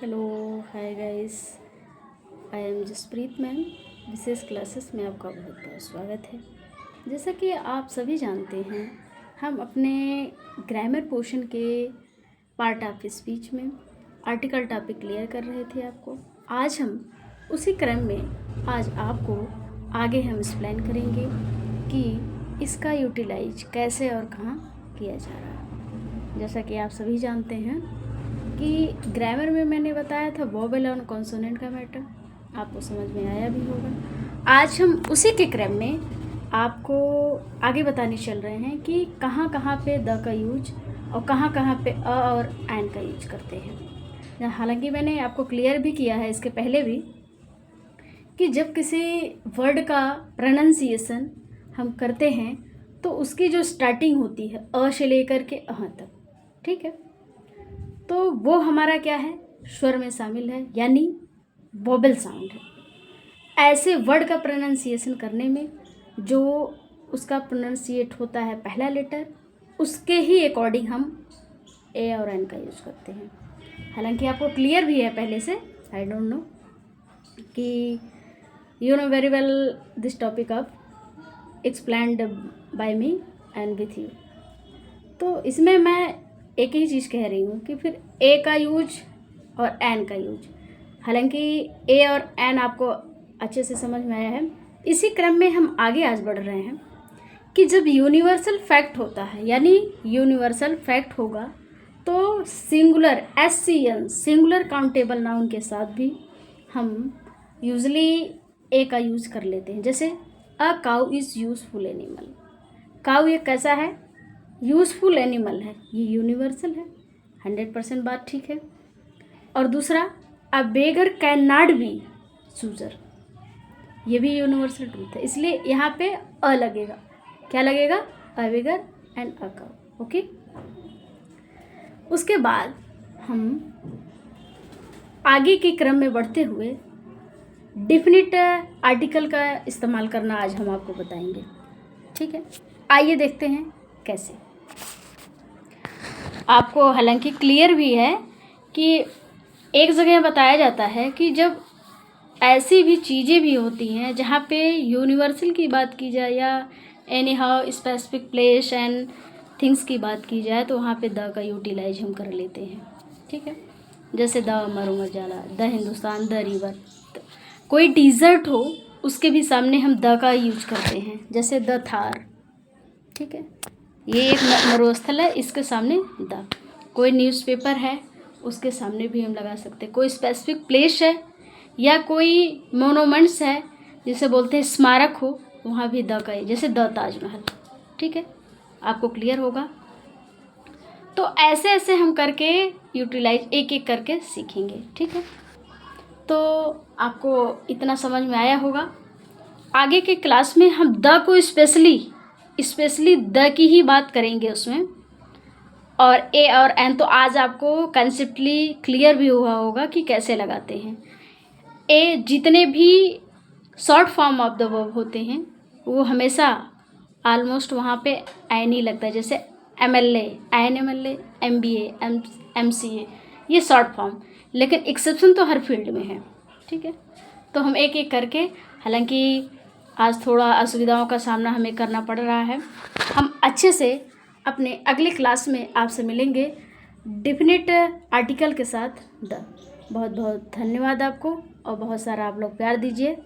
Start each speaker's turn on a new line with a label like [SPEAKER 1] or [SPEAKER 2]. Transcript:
[SPEAKER 1] Hello hi guys, I am Jaspreet ma'am. विशेष classes में आपका बहुत बहुत स्वागत है। जैसा कि आप सभी जानते हैं, हम अपने ग्रामर पोर्शन के पार्ट ऑफ स्पीच में आर्टिकल टॉपिक क्लियर कर रहे थे आपको। आज हम उसी क्रम में आज आपको आगे हम एक्सप्लेन करेंगे कि इसका यूटिलाइज कैसे और कहाँ किया जा रहा है। जैसा कि आप सभी जानते हैं कि ग्रामर में मैंने बताया था वोवेल और कॉन्सोनेंट का मैटर, आपको समझ में आया भी होगा। आज हम उसी के क्रम में आपको आगे बताने चल रहे हैं कि कहाँ कहाँ पे द का यूज और कहाँ कहाँ पे अ और एन का यूज करते हैं। हालांकि मैंने आपको क्लियर भी किया है इसके पहले भी कि जब किसी वर्ड का प्रोनाउंसिएशन हम करते हैं तो उसकी जो स्टार्टिंग होती है अ से लेकर के अह तक, ठीक है, तो वो हमारा क्या है, स्वर में शामिल है, यानी वोबल साउंड है। ऐसे वर्ड का प्रोनाउंसिएशन करने में जो उसका प्रोनाउंसिएट होता है पहला लेटर, उसके ही अकॉर्डिंग हम ए और एन का यूज़ करते हैं। हालांकि आपको क्लियर भी है पहले से, आई डोंट नो कि you know very well this topic of explained bye me and with you. तो इसमें मैं एक ही चीज़ कह रही हूँ कि फिर ए का यूज और एन का यूज, हालांकि ए और एन आपको अच्छे से समझ में आया है। इसी क्रम में हम आगे आज बढ़ रहे हैं कि जब यूनिवर्सल फैक्ट होता है, यानी यूनिवर्सल फैक्ट होगा तो singular SCN singular countable noun के साथ भी हम यूजली ए का यूज कर लेते हैं। जैसे a cow is useful animal. Cow ये कैसा है, यूज़फुल एनिमल है, ये यूनिवर्सल है, 100% बात ठीक है। और दूसरा अ बेगर कैन नॉट बी चूजर, ये भी यूनिवर्सल ट्रूथ है, इसलिए यहाँ पे अ लगेगा। क्या लगेगा, अ बेगर एंड अ काउ। ओके, उसके बाद हम आगे के क्रम में बढ़ते हुए डिफिनिट आर्टिकल का इस्तेमाल करना आज हम आपको बताएंगे, ठीक है। आइए देखते हैं कैसे। आपको हालांकि क्लियर भी है कि एक जगह बताया जाता है कि जब ऐसी भी चीज़ें भी होती हैं जहाँ पे यूनिवर्सल की बात की जाए या any how specific place and things की बात की जाए तो वहाँ पे द का यूटिलाइज हम कर लेते हैं, ठीक है। जैसे द अमर उमर जाला, द हिंदुस्तान, द रिवर। कोई डिज़र्ट हो उसके भी सामने हम द का यूज करते हैं, जैसे द थार, ठीक है, ये एक मरुस्थल है, इसके सामने द। कोई न्यूज़पेपर है उसके सामने भी हम लगा सकते हैं। कोई स्पेसिफिक प्लेस है या कोई मोनूमेंट्स है जिसे बोलते हैं स्मारक हो, वहाँ भी द का, जैसे द ताजमहल, ठीक है, आपको क्लियर होगा। तो ऐसे ऐसे हम करके यूटिलाइज एक एक करके सीखेंगे, ठीक है। तो आपको इतना समझ में आया होगा। आगे के क्लास में हम द को स्पेशली द की ही बात करेंगे उसमें, और ए और एन तो आज आपको कंसेप्टली क्लियर भी हुआ होगा कि कैसे लगाते हैं। ए जितने भी short form of the verb होते हैं वो हमेशा ऑलमोस्ट वहाँ पे एन ही लगता है, जैसे MLA, INMLA, MBA, MCA, ये शॉर्ट फॉर्म, लेकिन एक्सेप्शन तो हर फील्ड में है, ठीक है। तो हम एक एक करके, हालांकि आज थोड़ा असुविधाओं का सामना हमें करना पड़ रहा है, हम अच्छे से अपने अगले क्लास में आपसे मिलेंगे डिफिनिट आर्टिकल के साथ द। बहुत बहुत धन्यवाद आपको और बहुत सारा आप लोग प्यार दीजिए।